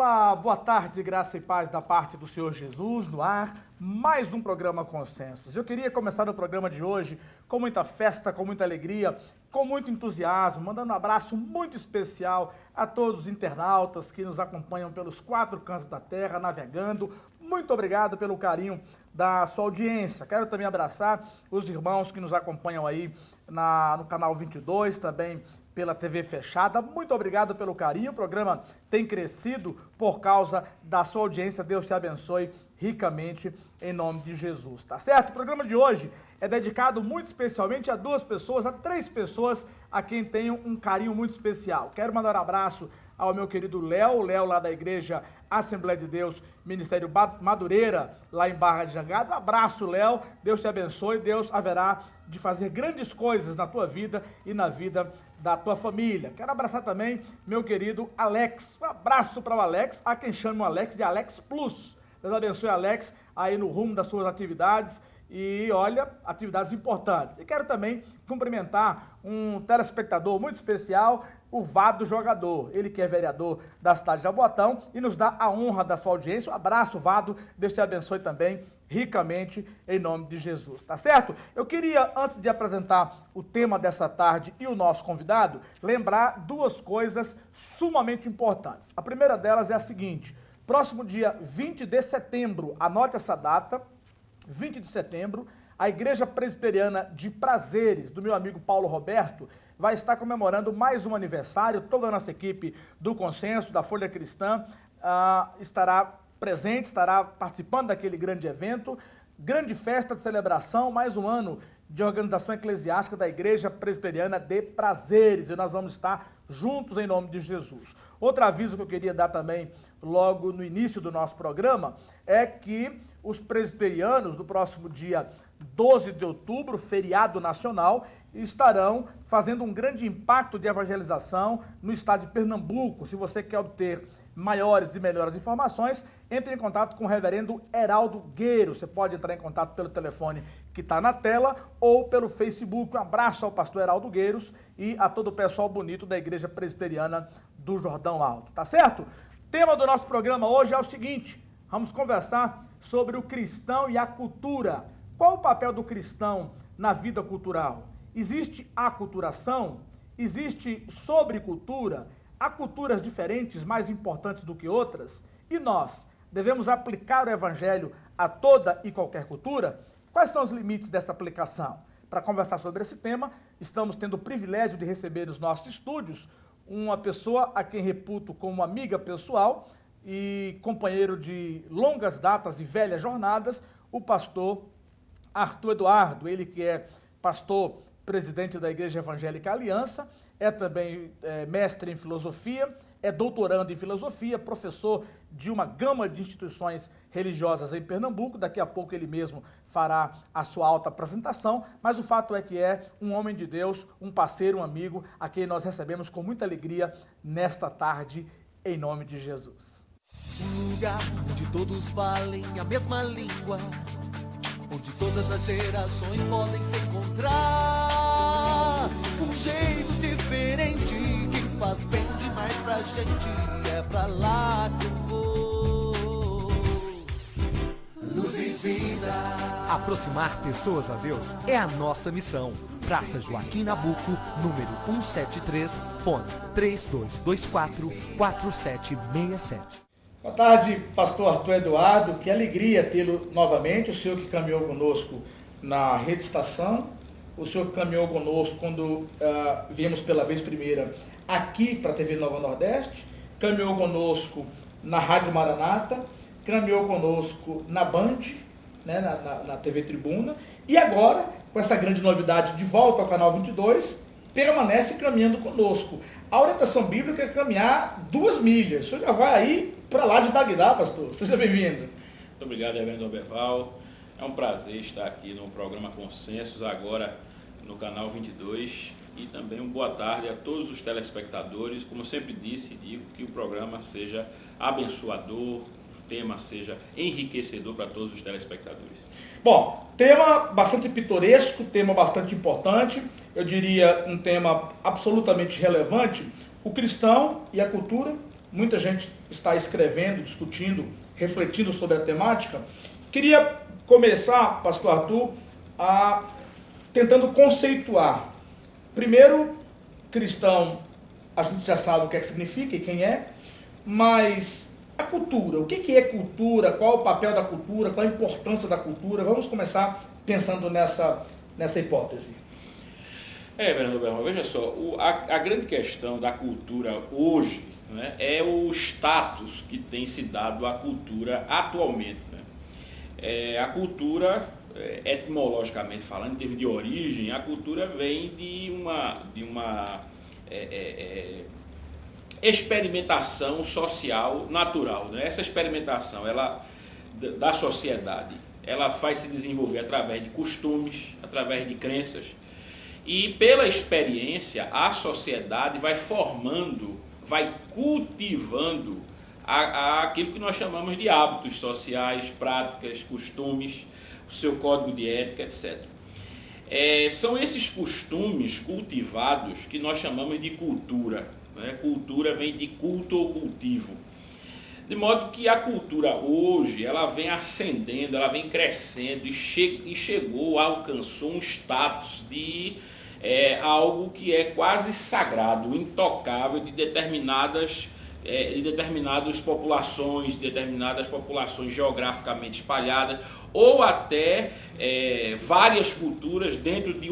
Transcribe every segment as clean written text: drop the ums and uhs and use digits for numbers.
Olá, boa tarde, graça e paz da parte do Senhor Jesus, no ar, mais um programa Consensos. Eu queria começar o programa de hoje com muita festa, com muita alegria, com muito entusiasmo, mandando um abraço muito especial a todos os internautas que nos acompanham pelos 4 cantos da terra, navegando. Muito obrigado pelo carinho da sua audiência. Quero também abraçar os irmãos que nos acompanham aí no canal 22, também pela TV fechada. Muito obrigado pelo carinho. O programa tem crescido por causa da sua audiência. Deus te abençoe ricamente em nome de Jesus, tá certo? O programa de hoje é dedicado muito especialmente a 2 pessoas, a 3 pessoas a quem tenho um carinho muito especial. Quero mandar um abraço ao meu querido Léo lá da Igreja Assembleia de Deus, Ministério Madureira, lá em Barra de Jangada. Um abraço, Léo. Deus te abençoe. Deus haverá de fazer grandes coisas na tua vida e na vida da tua família. Quero abraçar também meu querido Alex. Um abraço para o Alex, a quem chama o Alex de Alex Plus. Deus abençoe, Alex, aí no rumo das suas atividades. E olha, atividades importantes. E quero também cumprimentar um telespectador muito especial, o Vado Jogador. Ele que é vereador da cidade de Jaboatão e nos dá a honra da sua audiência. Um abraço, Vado. Deus te abençoe também ricamente em nome de Jesus, tá certo? Eu queria, antes de apresentar o tema dessa tarde e o nosso convidado, lembrar 2 coisas sumamente importantes. A primeira delas é a seguinte: próximo dia 20 de setembro, anote essa data, 20 de setembro, a Igreja Presbiteriana de Prazeres, do meu amigo Paulo Roberto, vai estar comemorando mais um aniversário. Toda a nossa equipe do Consenso, da Folha Cristã, estará presente, estará participando daquele grande evento, grande festa de celebração, mais um ano de organização eclesiástica da Igreja Presbiteriana de Prazeres, e nós vamos estar juntos em nome de Jesus. Outro aviso que eu queria dar também logo no início do nosso programa é que os presbiterianos, no próximo dia 12 de outubro, feriado nacional, estarão fazendo um grande impacto de evangelização no estado de Pernambuco. Se você quer obter maiores e melhores informações, entre em contato com o reverendo Heraldo Gueiro. Você pode entrar em contato pelo telefone que está na tela ou pelo Facebook. Um abraço ao pastor Heraldo Gueiros e a todo o pessoal bonito da Igreja Presbiteriana do Jordão Alto, tá certo? O tema do nosso programa hoje é o seguinte: vamos conversar sobre o cristão e a cultura. Qual o papel do cristão na vida cultural? Existe aculturação? Existe sobrecultura? Há culturas diferentes, mais importantes do que outras? E nós devemos aplicar o evangelho a toda e qualquer cultura? Quais são os limites dessa aplicação? Para conversar sobre esse tema, estamos tendo o privilégio de receber nos nossos estúdios uma pessoa a quem reputo como amiga pessoal e companheiro de longas datas e velhas jornadas, o pastor Arthur Eduardo. Ele que é pastor presidente da Igreja Evangélica Aliança, é também mestre em filosofia, é doutorando em filosofia, professor de uma gama de instituições religiosas em Pernambuco. Daqui a pouco ele mesmo fará a sua alta apresentação, mas o fato é que é um homem de Deus, um parceiro, um amigo, a quem nós recebemos com muita alegria nesta tarde, em nome de Jesus. Um lugar onde todos falem a mesma língua, onde todas as gerações podem se encontrar. Um jeito diferente que faz bem demais pra gente. É pra lá que eu vou. Luz e vida. Aproximar pessoas a Deus é a nossa missão. Praça Joaquim Nabuco, número 173, fone 3224-4767. Boa tarde, pastor Arthur Eduardo. Que alegria tê-lo novamente. O senhor que caminhou conosco na Rede Estação, o senhor que caminhou conosco quando viemos pela vez primeira aqui para a TV Nova Nordeste, caminhou conosco na Rádio Maranata, caminhou conosco na Band, né, na TV Tribuna, e agora, com essa grande novidade de volta ao canal 22, permanece caminhando conosco. A orientação bíblica é caminhar 2 milhas. O senhor já vai aí para lá de Bagdá, pastor. Seja bem-vindo. Muito obrigado, reverendo Oberval. É um prazer estar aqui no programa Consensos, agora no canal 22. E também uma boa tarde a todos os telespectadores. Como eu sempre disse e digo, que o programa seja abençoador, o tema seja enriquecedor para todos os telespectadores. Bom, tema bastante pitoresco, tema bastante importante, eu diria um tema absolutamente relevante, o cristão e a cultura muita gente está escrevendo, discutindo, refletindo sobre a temática. Queria começar, pastor Arthur, tentando conceituar. Primeiro, cristão, a gente já sabe o que é que significa e quem é, mas a cultura, o que é cultura, qual o papel da cultura, qual a importância da cultura? Vamos começar pensando nessa hipótese. Vereador Berman, veja só, a grande questão da cultura hoje, né, é o status que tem se dado à cultura atualmente. Né? A cultura, etimologicamente falando, em termos de origem, a cultura vem de uma experimentação social natural. Né? Essa experimentação da sociedade, ela faz se desenvolver através de costumes, através de crenças, e pela experiência a sociedade vai formando, vai cultivando aquilo que nós chamamos de hábitos sociais, práticas, costumes, o seu código de ética, etc. São esses costumes cultivados que nós chamamos de cultura. Né? Cultura vem de culto ou cultivo. De modo que a cultura hoje, ela vem ascendendo, ela vem crescendo e alcançou um status de algo que é quase sagrado, intocável de determinadas populações, determinadas populações geograficamente espalhadas, ou até várias culturas dentro de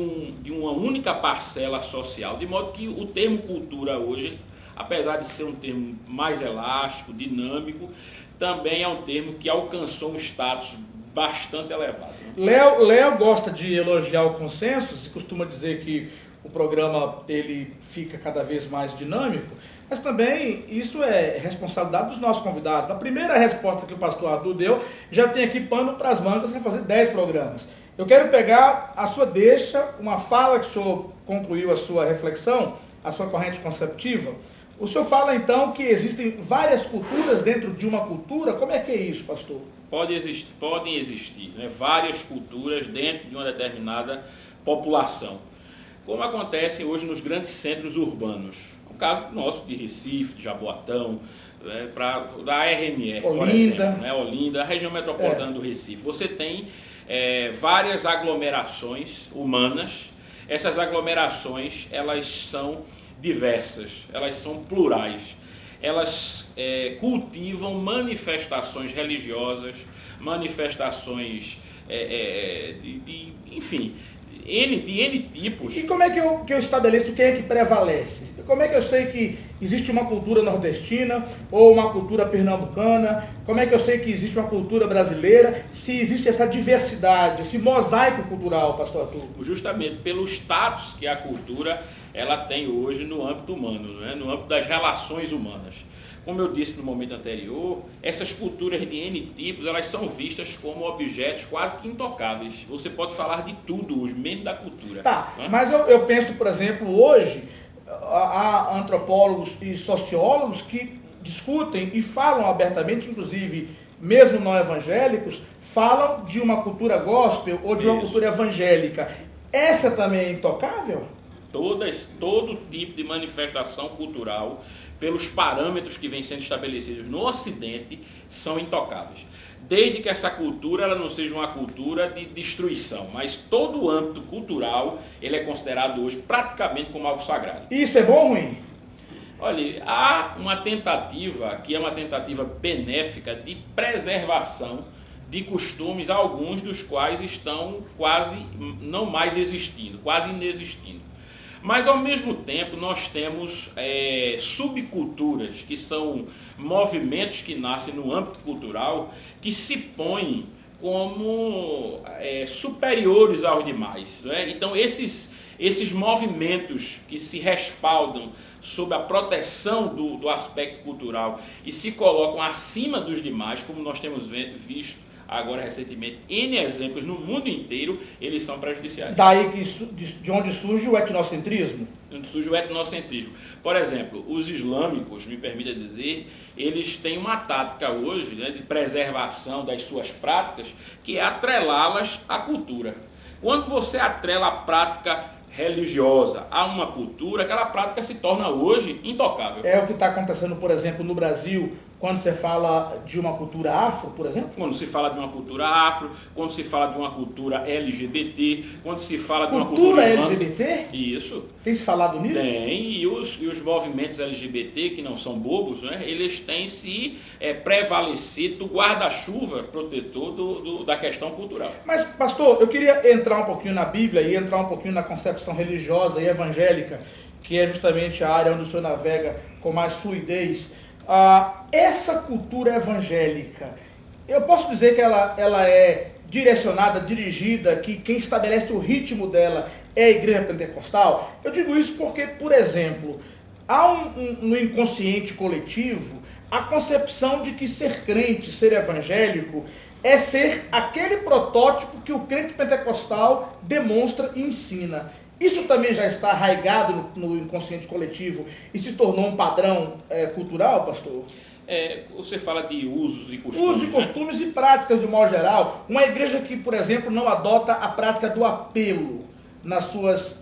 uma única parcela social. De modo que o termo cultura hoje, apesar de ser um termo mais elástico, dinâmico, também é um termo que alcançou um status bastante elevado. Né? Léo gosta de elogiar o consensus e costuma dizer que o programa ele fica cada vez mais dinâmico, mas também isso é responsabilidade dos nossos convidados. A primeira resposta que o pastor Arthur deu, já tem aqui pano para as mangas para fazer 10 programas. Eu quero pegar a sua deixa, uma fala que o senhor concluiu a sua reflexão, a sua corrente conceptiva. O senhor fala então que existem várias culturas dentro de uma cultura. Como é que é isso, pastor? Podem existir, né, várias culturas dentro de uma determinada população, como acontece hoje nos grandes centros urbanos. O caso nosso de Recife, de Jaboatão, né, da RMR, por exemplo, né, Olinda, a região metropolitana do Recife. Você tem várias aglomerações humanas. Essas aglomerações, elas são diversas, elas são plurais. Elas cultivam manifestações religiosas, manifestações enfim, de N tipos. E como é que eu estabeleço quem é que prevalece? Como é que eu sei que existe uma cultura nordestina ou uma cultura pernambucana? Como é que eu sei que existe uma cultura brasileira? Se existe essa diversidade, esse mosaico cultural, pastor Arthur? Justamente pelo status que a cultura ela tem hoje no âmbito humano, né? No âmbito das relações humanas. Como eu disse no momento anterior, essas culturas de N tipos, elas são vistas como objetos quase que intocáveis. Você pode falar de tudo hoje, menos da cultura. Tá, né? Mas eu penso, por exemplo, hoje, há antropólogos e sociólogos que discutem e falam abertamente, inclusive mesmo não evangélicos, falam de uma cultura gospel ou de uma cultura evangélica. Essa também é intocável? Todo tipo de manifestação cultural, pelos parâmetros que vêm sendo estabelecidos no Ocidente, são intocáveis. Desde que essa cultura ela não seja uma cultura de destruição, mas todo o âmbito cultural ele é considerado hoje praticamente como algo sagrado. Isso é bom ou ruim? Olha, há uma tentativa, que é uma tentativa benéfica de preservação de costumes, alguns dos quais estão quase não mais existindo, quase inexistindo. Mas, ao mesmo tempo, nós temos subculturas, que são movimentos que nascem no âmbito cultural, que se põem como superiores aos demais. Né? Então, esses movimentos que se respaldam sob a proteção do aspecto cultural e se colocam acima dos demais, como nós temos visto agora recentemente, N exemplos no mundo inteiro, eles são prejudiciais. Daí de onde surge o etnocentrismo? Onde surge o etnocentrismo. Por exemplo, os islâmicos, me permita dizer, eles têm uma tática hoje, né, de preservação das suas práticas, que é atrelá-las à cultura. Quando você atrela a prática religiosa a uma cultura, aquela prática se torna hoje intocável. É o que está acontecendo, por exemplo, no Brasil, quando você fala de uma cultura afro, por exemplo? Quando se fala de uma cultura afro, quando se fala de uma cultura LGBT, quando se fala de uma cultura LGBT? Isso. Tem se falado nisso? Tem, e os movimentos LGBT, que não são bobos, né, eles têm se prevalecido do guarda-chuva protetor da questão cultural. Mas, pastor, eu queria entrar um pouquinho na Bíblia e entrar um pouquinho na concepção religiosa e evangélica, que é justamente a área onde o senhor navega com mais fluidez. Essa cultura evangélica, eu posso dizer que ela é direcionada, dirigida, que quem estabelece o ritmo dela é a igreja pentecostal? Eu digo isso porque, por exemplo, há no inconsciente coletivo a concepção de que ser crente, ser evangélico, é ser aquele protótipo que o crente pentecostal demonstra e ensina. Isso também já está arraigado no inconsciente coletivo e se tornou um padrão cultural, pastor? Você fala de usos e costumes. Usos e costumes, né? E práticas de modo geral. Uma igreja que, por exemplo, não adota a prática do apelo nas suas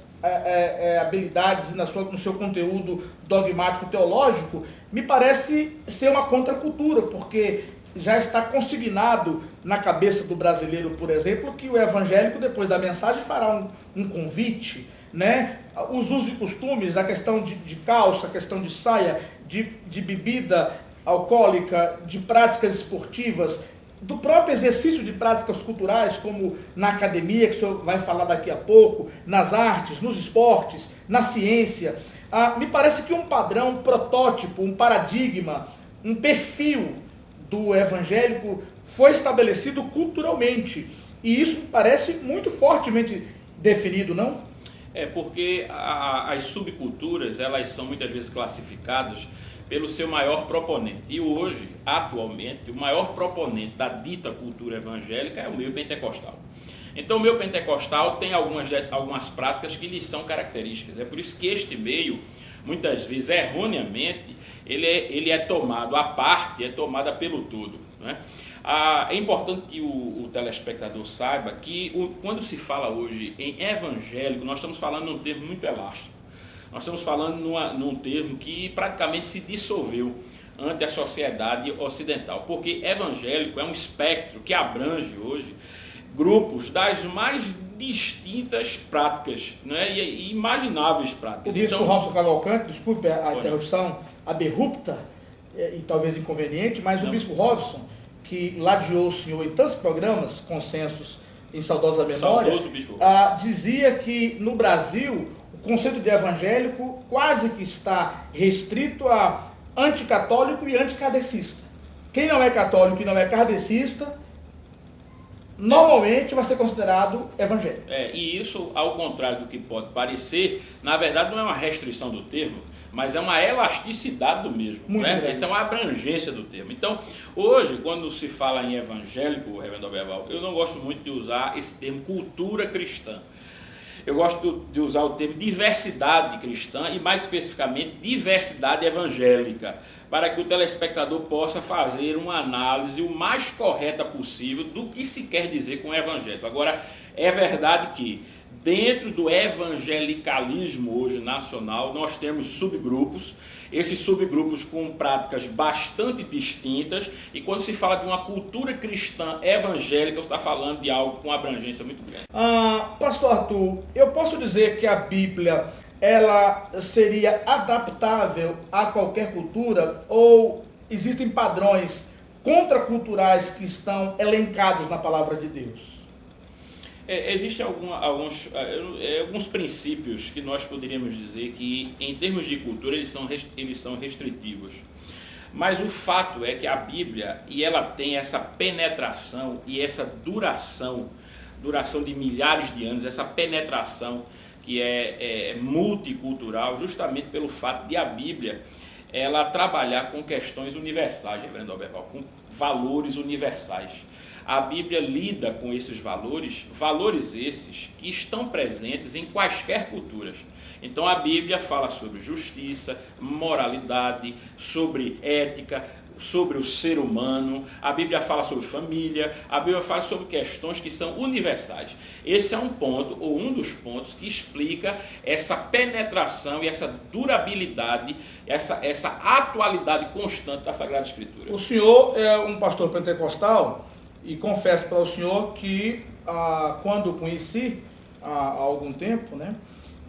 habilidades e no seu conteúdo dogmático teológico, me parece ser uma contracultura, porque já está consignado na cabeça do brasileiro, por exemplo, que o evangélico, depois da mensagem, fará um convite, né? Os usos e costumes, a questão de calça, a questão de saia, de bebida alcoólica, de práticas esportivas, do próprio exercício de práticas culturais, como na academia, que o senhor vai falar daqui a pouco, nas artes, nos esportes, na ciência. Me parece que um padrão, um protótipo, um paradigma, um perfil do evangélico foi estabelecido culturalmente. E isso me parece muito fortemente definido, não? Porque as subculturas, elas são muitas vezes classificadas pelo seu maior proponente. E hoje, atualmente, o maior proponente da dita cultura evangélica é o meio pentecostal. Então, o meio pentecostal tem algumas práticas que lhes são características. É por isso que este meio, muitas vezes, erroneamente, ele é tomado à parte, é tomada pelo todo, né? É importante que o telespectador saiba que quando se fala hoje em evangélico, nós estamos falando num termo muito elástico. Nós estamos falando num termo que praticamente se dissolveu ante a sociedade ocidental, porque evangélico é um espectro que abrange hoje grupos das mais distintas práticas, né, e imagináveis práticas. O bispo Robson Cavalcante, desculpe a interrupção abrupta e talvez inconveniente, mas o bispo Robson, que ladeou o senhor em tantos programas, consensos em saudosa memória, dizia que no Brasil o conceito de evangélico quase que está restrito a anticatólico e anticardecista. Quem não é católico e não é kardecista, normalmente vai ser considerado evangélico. E isso, ao contrário do que pode parecer, na verdade não é uma restrição do termo, mas é uma elasticidade do mesmo, né? Essa é uma abrangência do termo. Então, hoje, quando se fala em evangélico, reverendo Oberval, eu não gosto muito de usar esse termo cultura cristã. Eu gosto de usar o termo diversidade cristã e, mais especificamente, diversidade evangélica, para que o telespectador possa fazer uma análise o mais correta possível do que se quer dizer com evangélico. Agora, é verdade que dentro do evangelicalismo hoje nacional, nós temos subgrupos, esses subgrupos com práticas bastante distintas, e quando se fala de uma cultura cristã evangélica, você está falando de algo com abrangência muito grande. Pastor Arthur, eu posso dizer que a Bíblia, ela seria adaptável a qualquer cultura, ou existem padrões contraculturais que estão elencados na palavra de Deus? Existem alguns princípios que nós poderíamos dizer que, em termos de cultura, eles são restritivos. Mas o fato é que a Bíblia, e ela tem essa penetração e essa duração de milhares de anos, essa penetração que é multicultural, justamente pelo fato de a Bíblia ela trabalhar com questões universais, reverendo Oberval, com valores universais. A Bíblia lida com esses valores esses que estão presentes em quaisquer culturas. Então a Bíblia fala sobre justiça, moralidade, sobre ética, sobre o ser humano, a Bíblia fala sobre família, a Bíblia fala sobre questões que são universais. Esse é um ponto, ou um dos pontos, que explica essa penetração e essa durabilidade, essa atualidade constante da Sagrada Escritura. O senhor é um pastor pentecostal e confesso para o senhor que quando o conheci, há algum tempo, né,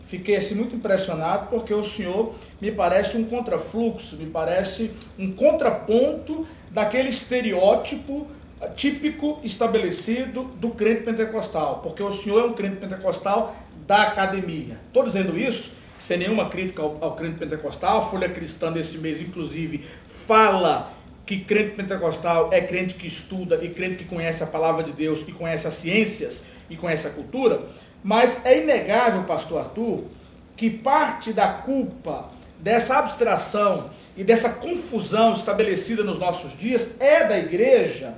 fiquei assim, muito impressionado porque o senhor me parece um contrafluxo, me parece um contraponto daquele estereótipo típico estabelecido do crente pentecostal, porque o senhor é um crente pentecostal da academia. Estou dizendo isso sem nenhuma crítica ao crente pentecostal. A Folha Cristã desse mês, inclusive, fala que crente pentecostal é crente que estuda e crente que conhece a palavra de Deus, que conhece as ciências e conhece a cultura. Mas é inegável, pastor Arthur, que parte da culpa dessa abstração e dessa confusão estabelecida nos nossos dias é da igreja,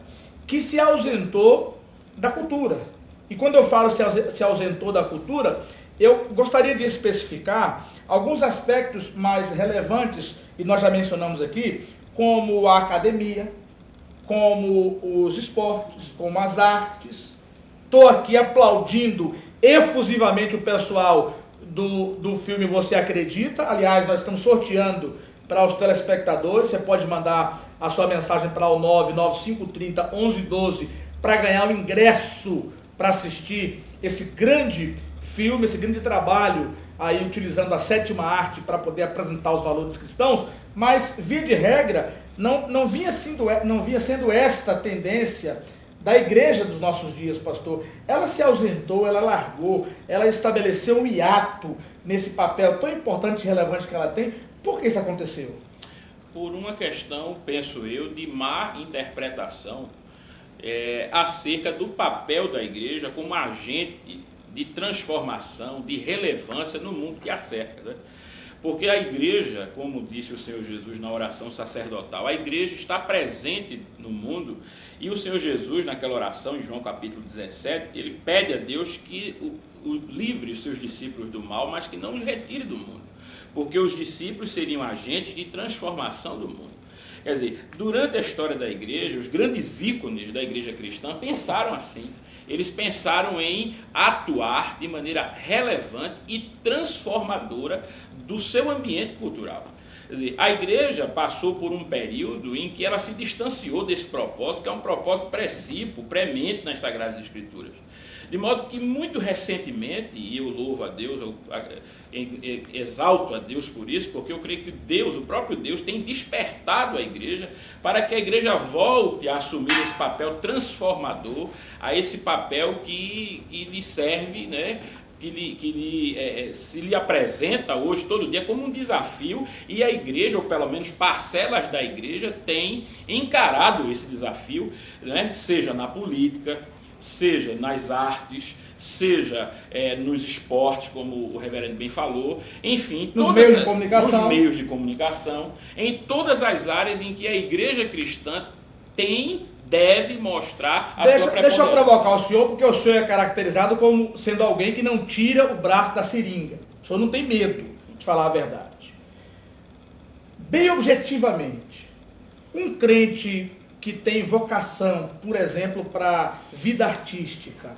que se ausentou da cultura. E quando eu falo se ausentou da cultura, eu gostaria de especificar alguns aspectos mais relevantes, e nós já mencionamos aqui, como a academia, como os esportes, como as artes. Estou aqui aplaudindo efusivamente o pessoal do filme Você Acredita. Aliás, nós estamos sorteando para os telespectadores. Você pode mandar a sua mensagem para o 99530-1112 para ganhar o ingresso para assistir esse grande filme, esse grande trabalho, aí utilizando a sétima arte para poder apresentar os valores cristãos. Mas, via de regra, não vinha sendo esta a tendência da igreja dos nossos dias, pastor. Ela se ausentou, ela largou, ela estabeleceu um hiato nesse papel tão importante e relevante que ela tem. Por que isso aconteceu? Por uma questão, penso eu, de má interpretação acerca do papel da igreja como agente de transformação, de relevância no mundo que a cerca, né? Porque a igreja, como disse o Senhor Jesus na oração sacerdotal, a igreja está presente no mundo, e o Senhor Jesus, naquela oração, em João capítulo 17, ele pede a Deus que livre os seus discípulos do mal, mas que não os retire do mundo, porque os discípulos seriam agentes de transformação do mundo. Quer dizer, durante a história da igreja, os grandes ícones da igreja cristã pensaram assim. Eles pensaram em atuar de maneira relevante e transformadora do seu ambiente cultural. Quer dizer, a igreja passou por um período em que ela se distanciou desse propósito, que é um propósito precípio, premente nas Sagradas Escrituras. De modo que muito recentemente, e eu louvo a Deus, eu exalto a Deus por isso, porque eu creio que Deus, o próprio Deus, tem despertado a igreja para que a igreja volte a assumir esse papel transformador, a esse papel que lhe serve, né? Se lhe apresenta hoje, todo dia, como um desafio, e a igreja, ou pelo menos parcelas da igreja, têm encarado esse desafio, né? Seja na política, seja nas artes, seja nos esportes, como o reverendo bem falou, enfim, nos meios de comunicação, em todas as áreas em que a igreja cristã deve mostrar a sua preponderância. Deixa eu provocar o senhor, porque o senhor é caracterizado como sendo alguém que não tira o braço da seringa. O senhor não tem medo de falar a verdade. Bem objetivamente, um crente que tem vocação, por exemplo, para vida artística,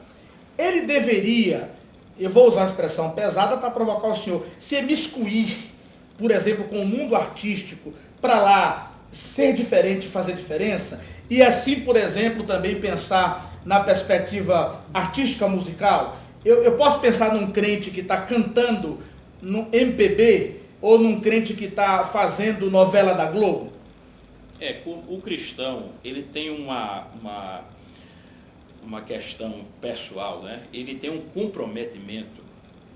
ele deveria, eu vou usar uma expressão pesada para provocar o senhor, se emiscuir, por exemplo, com o mundo artístico, para lá ser diferente, fazer diferença, e assim, por exemplo, também pensar na perspectiva artística musical. Eu posso pensar num crente que está cantando no MPB, ou num crente que está fazendo novela da Globo? O cristão, ele tem uma questão pessoal, né? Ele tem um comprometimento,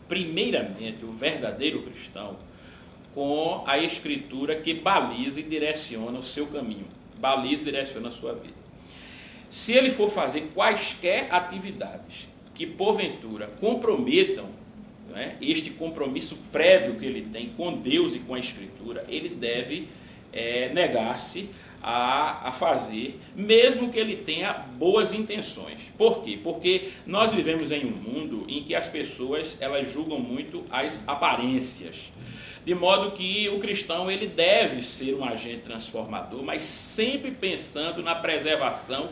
primeiramente, o verdadeiro cristão, com a Escritura que baliza e direciona o seu caminho, baliza e direciona a sua vida. Se ele for fazer quaisquer atividades que, porventura, comprometam, né, este compromisso prévio que ele tem com Deus e com a Escritura, ele deve negar-se a fazer, mesmo que ele tenha boas intenções. Por quê? Porque nós vivemos em um mundo em que as pessoas elas julgam muito as aparências. De modo que o cristão ele deve ser um agente transformador, mas sempre pensando na preservação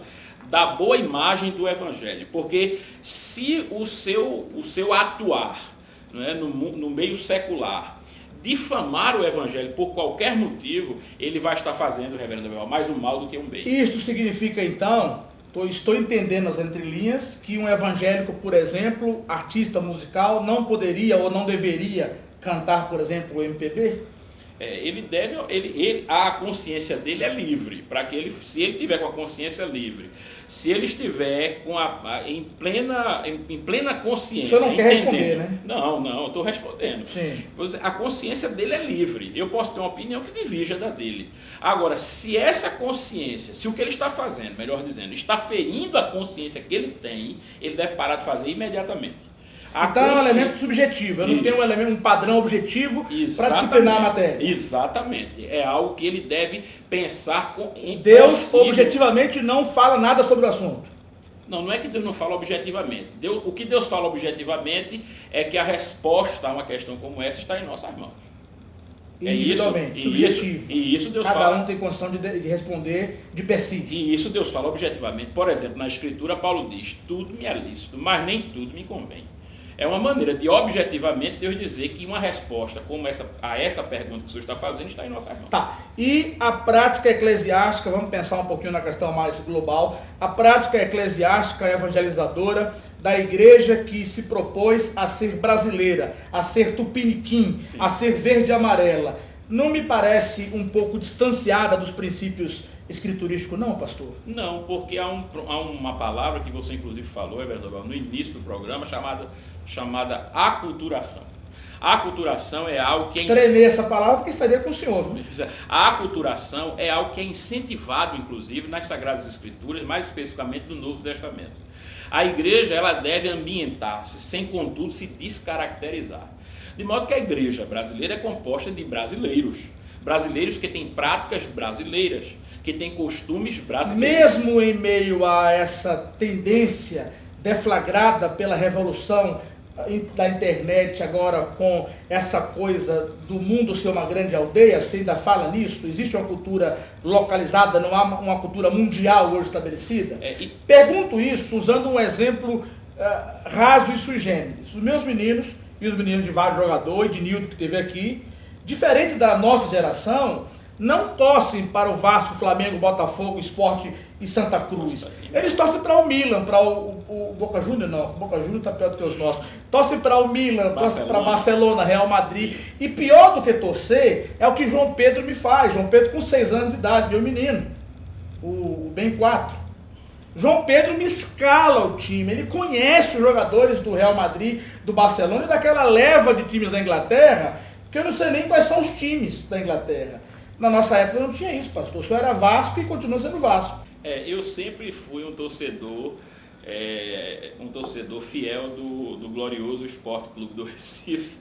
da boa imagem do Evangelho. Porque se o seu atuar, não é, no meio secular difamar o Evangelho por qualquer motivo, ele vai estar fazendo, reverendo Abel, mais um mal do que um bem. Isto significa então, estou entendendo as entrelinhas, que um evangélico, por exemplo, artista musical, não poderia ou não deveria cantar, por exemplo, o MPB? A consciência dele é livre, para que ele, se ele tiver com a consciência livre, se ele estiver em plena consciência. O senhor não quer responder, né? Não, eu estou respondendo. Sim. A consciência dele é livre. Eu posso ter uma opinião que divija da dele. Agora, se essa consciência, se o que ele está fazendo, melhor dizendo, está ferindo a consciência que ele tem, ele deve parar de fazer imediatamente. Então é um elemento subjetivo, eu não tenho um padrão objetivo para disciplinar a matéria. Exatamente, é algo que ele deve pensar em Deus objetivamente não fala nada sobre o assunto. Não é que Deus não fala objetivamente. O que Deus fala objetivamente é que a resposta a uma questão como essa está em nossas mãos. Individualmente, subjetivo. E isso Deus Cada fala. um tem condição de responder de per si. E isso Deus fala objetivamente. Por exemplo, na Escritura Paulo diz, tudo me é lícito, mas nem tudo me convém. É uma maneira de, objetivamente, Deus dizer que uma resposta como essa pergunta que o senhor está fazendo está em nossas mãos. Tá. E a prática eclesiástica, vamos pensar um pouquinho na questão mais global, a prática eclesiástica evangelizadora da igreja que se propôs a ser brasileira, a ser tupiniquim, a ser verde e amarela, não me parece um pouco distanciada dos princípios escriturísticos, não, pastor? Não, porque há uma palavra que você inclusive falou, no início do programa, chamada aculturação. A aculturação é algo que é... Tremei essa palavra porque estaria com o senhor. A aculturação é algo que é incentivado, inclusive, nas Sagradas Escrituras, mais especificamente no Novo Testamento. A igreja ela deve ambientar-se, sem contudo se descaracterizar. De modo que a igreja brasileira é composta de brasileiros. Brasileiros que têm práticas brasileiras, que têm costumes brasileiros. Mesmo em meio a essa tendência deflagrada pela revolução da internet agora, com essa coisa do mundo ser uma grande aldeia, você ainda fala nisso? Existe uma cultura localizada, não há uma cultura mundial hoje estabelecida? Pergunto isso usando um exemplo raso e sui generis. Os meus meninos, e os meninos de vários jogadores, de Nildo que esteve aqui, diferente da nossa geração, não torcem para o Vasco, Flamengo, Botafogo, Sport e Santa Cruz. Eles torcem para o Milan, para o Boca Juniors, não. O Boca Juniors está pior do que os nossos. Torcem para o Milan, torcem para Barcelona, Real Madrid. E pior do que torcer é o que João Pedro me faz. João Pedro com 6 anos de idade, meu menino. O Ben 4. João Pedro me escala o time. Ele conhece os jogadores do Real Madrid, do Barcelona e daquela leva de times da Inglaterra, que eu não sei nem quais são os times da Inglaterra. Na nossa época não tinha isso, pastor. O senhor era Vasco e continua sendo Vasco. Eu sempre fui um torcedor fiel do glorioso Esporte Clube do Recife.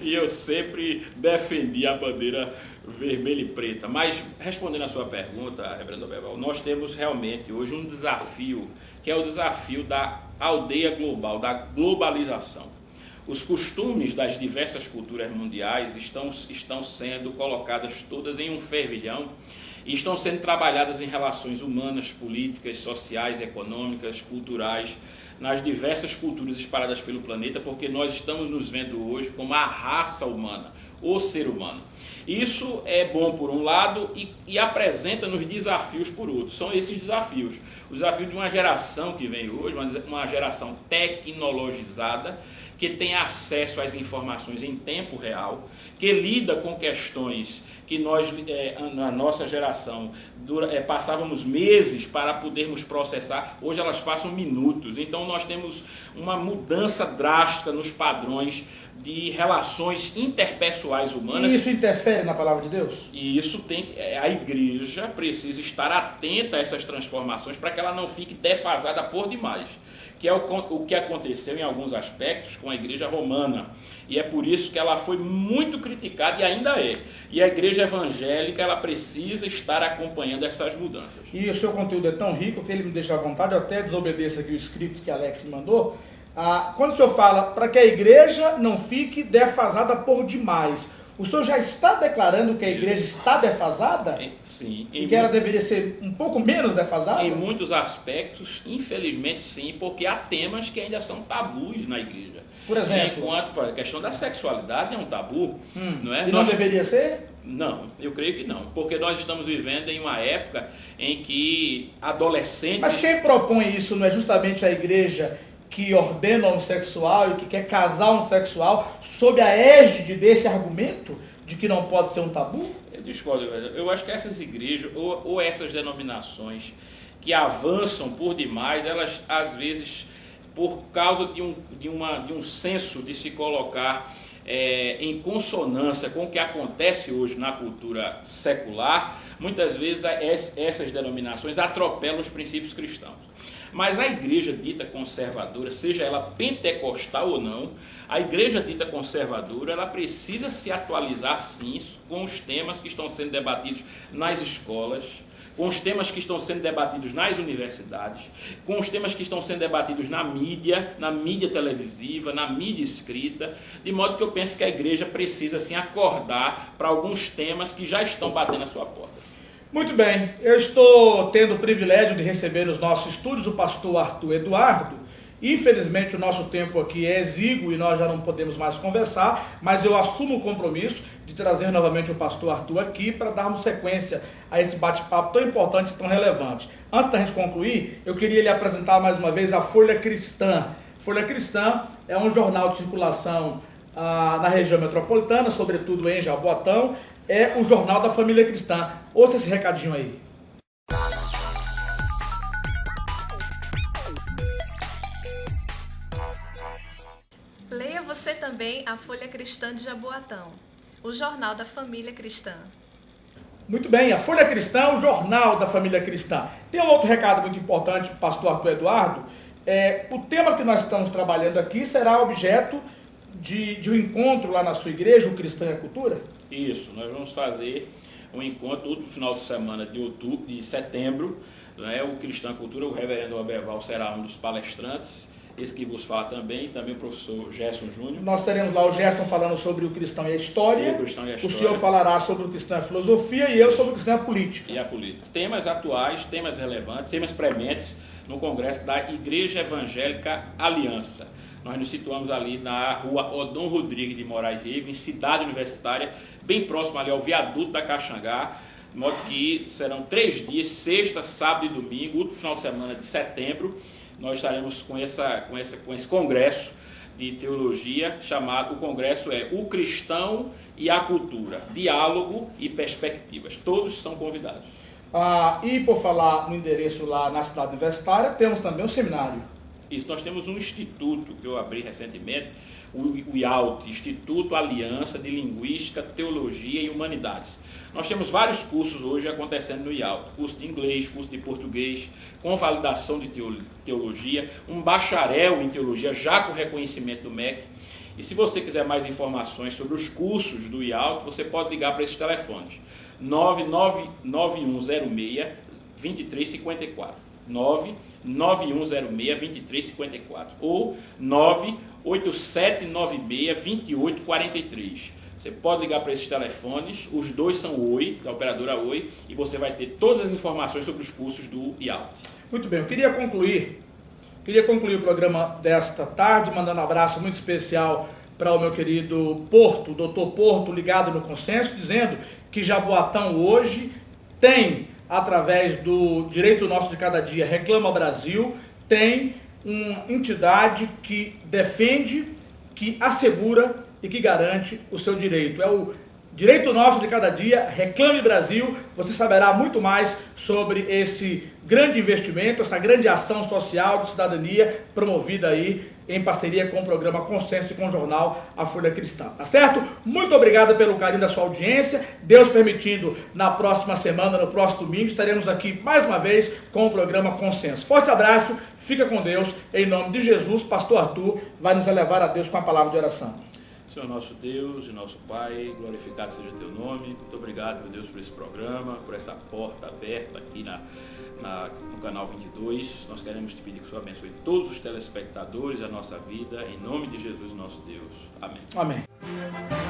E eu sempre defendi a bandeira vermelha e preta. Mas, respondendo a sua pergunta, reverendo Abel, nós temos realmente hoje um desafio, que é o desafio da aldeia global, da globalização. Os costumes das diversas culturas mundiais estão sendo colocadas todas em um fervilhão e estão sendo trabalhadas em relações humanas, políticas, sociais, econômicas, culturais, nas diversas culturas espalhadas pelo planeta, porque nós estamos nos vendo hoje como a raça humana, o ser humano. Isso é bom por um lado e apresenta-nos desafios por outro. São esses desafios. O desafio de uma geração que vem hoje, uma geração tecnologizada, que tem acesso às informações em tempo real, que lida com questões que nós, na nossa geração, passávamos meses para podermos processar, hoje elas passam minutos. Então nós temos uma mudança drástica nos padrões de relações interpessoais humanas. E isso interfere na palavra de Deus? E isso a igreja precisa estar atenta a essas transformações para que ela não fique defasada por demais, que é o que aconteceu em alguns aspectos com a igreja romana. E é por isso que ela foi muito criticada e ainda é. E a igreja evangélica ela precisa estar acompanhando essas mudanças. E o seu conteúdo é tão rico que ele me deixa à vontade, eu até desobedeço aqui o script que Alex me mandou, Quando o senhor fala para que a igreja não fique defasada por demais, o senhor já está declarando que a igreja está defasada? Sim. E que ela deveria ser um pouco menos defasada? Em muitos aspectos, infelizmente sim, porque há temas que ainda são tabus na igreja. Por exemplo? Enquanto a questão da sexualidade é um tabu, não é? E não deveria ser? Não, eu creio que não, porque nós estamos vivendo em uma época em que adolescentes... Mas quem propõe isso não é justamente a igreja que ordena o homossexual e que quer casar homossexual sob a égide desse argumento de que não pode ser um tabu? Eu discordo, eu acho que essas igrejas ou essas denominações que avançam por demais, elas às vezes, por causa de um senso de se colocar em consonância com o que acontece hoje na cultura secular, muitas vezes essas denominações atropelam os princípios cristãos. Mas a igreja dita conservadora, seja ela pentecostal ou não, a igreja dita conservadora, ela precisa se atualizar sim com os temas que estão sendo debatidos nas escolas, com os temas que estão sendo debatidos nas universidades, com os temas que estão sendo debatidos na mídia televisiva, na mídia escrita, de modo que eu penso que a igreja precisa assim acordar para alguns temas que já estão batendo na sua porta. Muito bem, eu estou tendo o privilégio de receber nos nossos estúdios o pastor Arthur Eduardo. Infelizmente o nosso tempo aqui é exíguo e nós já não podemos mais conversar, mas eu assumo o compromisso de trazer novamente o pastor Arthur aqui para darmos sequência a esse bate-papo tão importante e tão relevante. Antes da gente concluir, eu queria lhe apresentar mais uma vez a Folha Cristã. Folha Cristã é um jornal de circulação na região metropolitana, sobretudo em Jaboatão. É o Jornal da Família Cristã. Ouça esse recadinho aí. Leia você também a Folha Cristã de Jaboatão, o Jornal da Família Cristã. Muito bem, a Folha Cristã, o Jornal da Família Cristã. Tem um outro recado muito importante para o pastor Arthur Eduardo. O tema que nós estamos trabalhando aqui será objeto de um encontro lá na sua igreja, o Cristã e a Cultura? Isso, nós vamos fazer um encontro no último final de semana de setembro, né? O Cristã e Cultura, o reverendo Oberval será um dos palestrantes, esse que vos fala também o professor Gerson Júnior. Nós teremos lá o Gerson falando sobre o cristão e a história, o senhor falará sobre o cristão e a filosofia e eu sobre o cristão e a política. E a política. Temas atuais, temas relevantes, temas prementes no Congresso da Igreja Evangélica Aliança. Nós nos situamos ali na rua Odon Rodrigues de Moraes Rego, em Cidade Universitária, bem próximo ali ao viaduto da Caxangá, de modo que serão 3 dias, sexta, sábado e domingo, último final de semana de setembro. Nós estaremos com esse congresso de teologia, chamado, o congresso é O Cristão e a Cultura, Diálogo e Perspectivas. Todos são convidados. E por falar no endereço lá na Cidade Universitária, temos também um seminário. Isso, nós temos um instituto que eu abri recentemente, o IALT, Instituto Aliança de Linguística, Teologia e Humanidades. Nós temos vários cursos hoje acontecendo no IALT, curso de inglês, curso de português, com validação de teologia, um bacharel em teologia já com reconhecimento do MEC. E se você quiser mais informações sobre os cursos do IALT, você pode ligar para esses telefones, 99106-2354, 99106-2354 ou 98796-2843. Você pode ligar para esses telefones, os dois são Oi, da operadora Oi, e você vai ter todas as informações sobre os cursos do IALT. Muito bem, eu queria concluir o programa desta tarde, mandando um abraço muito especial para o meu querido Porto, o doutor Porto, ligado no Consenso, dizendo que Jaboatão hoje tem, através do Direito Nosso de Cada Dia, Reclama Brasil, tem uma entidade que defende, que assegura e que garante o seu direito. É o Direito Nosso de Cada Dia, Reclame Brasil. Você saberá muito mais sobre esse grande investimento, essa grande ação social de cidadania promovida aí em parceria com o programa Consenso e com o jornal A Folha Cristã. Tá certo? Muito obrigado pelo carinho da sua audiência. Deus permitindo, na próxima semana, no próximo domingo, estaremos aqui mais uma vez com o programa Consenso. Forte abraço, fica com Deus. Em nome de Jesus, pastor Arthur vai nos elevar a Deus com a palavra de oração. Senhor nosso Deus e nosso Pai, glorificado seja o teu nome. Muito obrigado, meu Deus, por esse programa, por essa porta aberta aqui no canal 22. Nós queremos te pedir que o Senhor abençoe todos os telespectadores, a nossa vida, em nome de Jesus, nosso Deus. Amém. Amém.